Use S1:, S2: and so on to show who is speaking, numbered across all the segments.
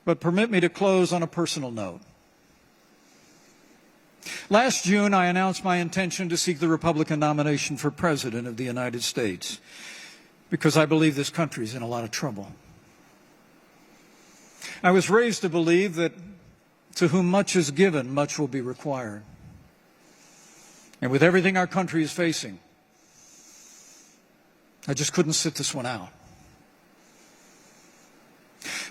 S1: But permit me to close on a personal note. Last June, I announced my intention to seek the Republican nomination for President of the United States because I believe this country is in a lot of trouble. I was raised to believe that to whom much is given, much will be required. And with everything our country is facing, I just couldn't sit this one out.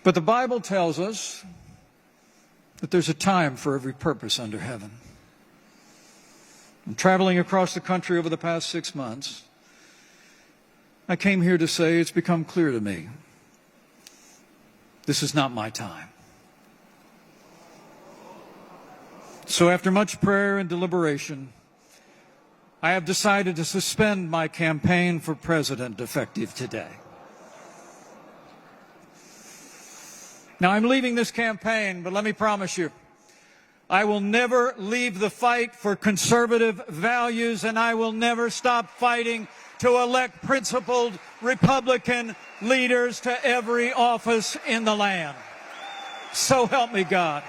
S1: But the Bible tells us that there's a time for every purpose under heaven. And traveling across the country over the past 6 months, I came here to say it's become clear to me, this is not my time. So after much prayer and deliberation, I have decided to suspend my campaign for president effective today. Now, I'm leaving this campaign, but let me promise you, I will never leave the fight for conservative values, and I will never stop fighting to elect principled Republican leaders to every office in the land. So help me God.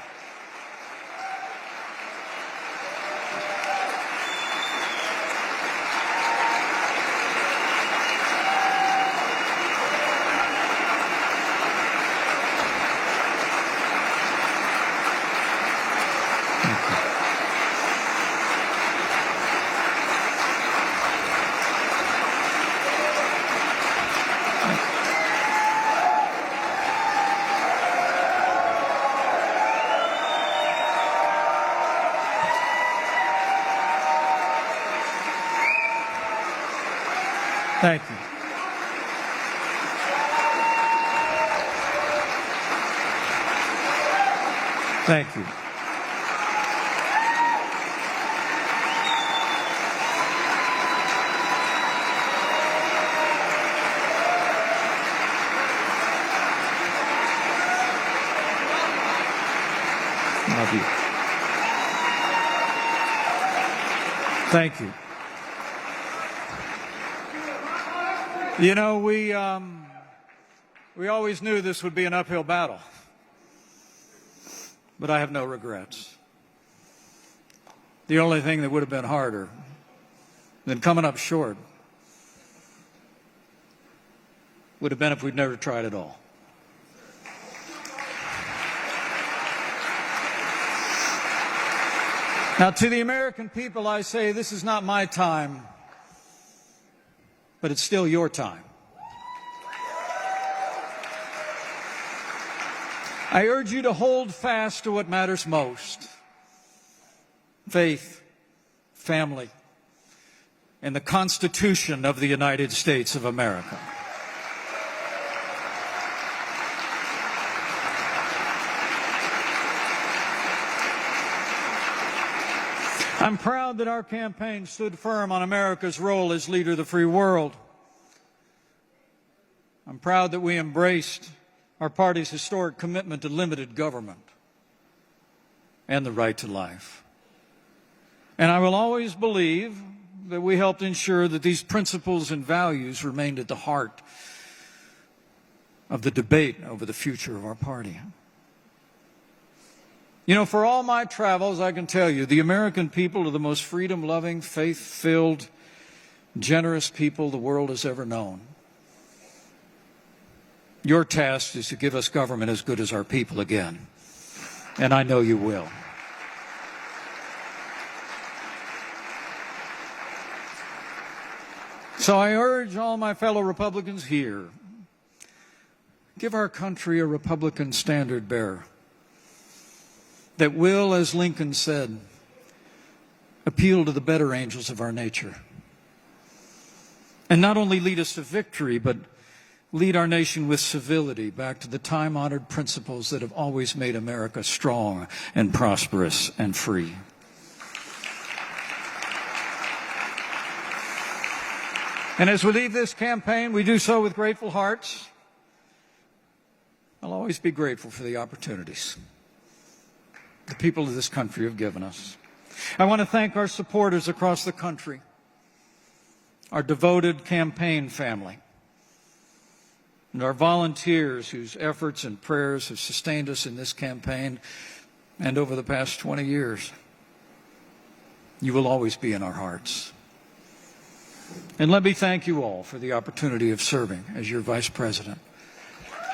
S1: Thank you. Thank you. Love you. Thank you. You know, we always knew this would be an uphill battle, but I have no regrets. The only thing that would have been harder than coming up short would have been if we'd never tried at all. Now, to the American people, I say this is not my time, but it's still your time. I urge you to hold fast to what matters most: faith, family, and the Constitution of the United States of America. I'm proud that our campaign stood firm on America's role as leader of the free world. I'm proud that we embraced our party's historic commitment to limited government and the right to life. And I will always believe that we helped ensure that these principles and values remained at the heart of the debate over the future of our party. You know, for all my travels, I can tell you, the American people are the most freedom-loving, faith-filled, generous people the world has ever known. Your task is to give us government as good as our people again, and I know you will. So I urge all my fellow Republicans here, give our country a Republican standard bearer that will, as Lincoln said, appeal to the better angels of our nature. And not only lead us to victory, but lead our nation with civility back to the time-honored principles that have always made America strong and prosperous and free. And as we leave this campaign, we do so with grateful hearts. I'll always be grateful for the opportunities the people of this country have given us. I want to thank our supporters across the country, our devoted campaign family, and our volunteers whose efforts and prayers have sustained us in this campaign and over the past 20 years. You will always be in our hearts. And let me thank you all for the opportunity of serving as your Vice President.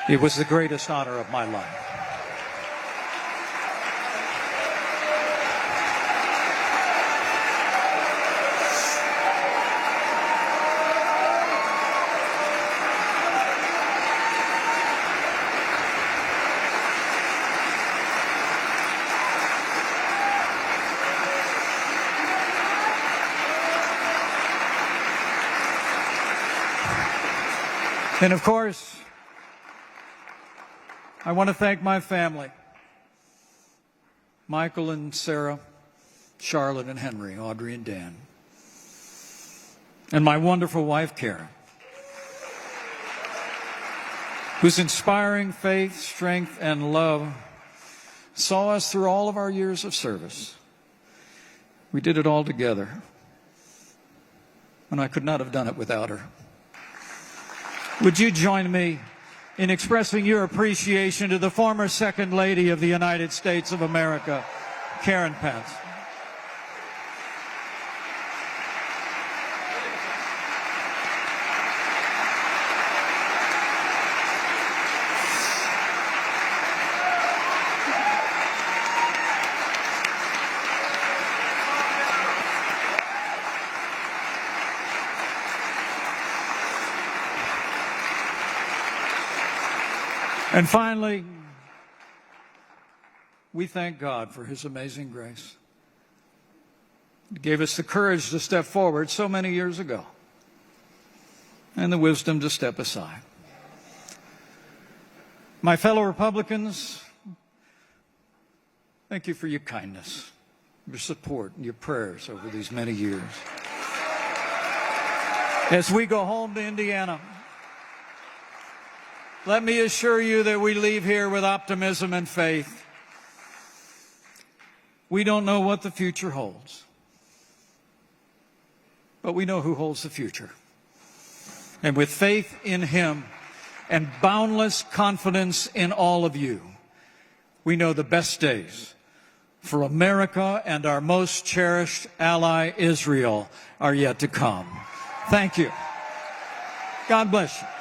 S1: It was the greatest honor of my life. And of course, I want to thank my family, Michael and Sarah, Charlotte and Henry, Audrey and Dan, and my wonderful wife, Karen, whose inspiring faith, strength, and love saw us through all of our years of service. We did it all together, and I could not have done it without her. Would you join me in expressing your appreciation to the former Second Lady of the United States of America, Karen Pence? And finally, we thank God for His amazing grace. He gave us the courage to step forward so many years ago, and the wisdom to step aside. My fellow Republicans, thank you for your kindness, your support, and your prayers over these many years. As we go home to Indiana, let me assure you that we leave here with optimism and faith. We don't know what the future holds, but we know who holds the future. And with faith in Him and boundless confidence in all of you, we know the best days for America and our most cherished ally, Israel, are yet to come. Thank you. God bless you.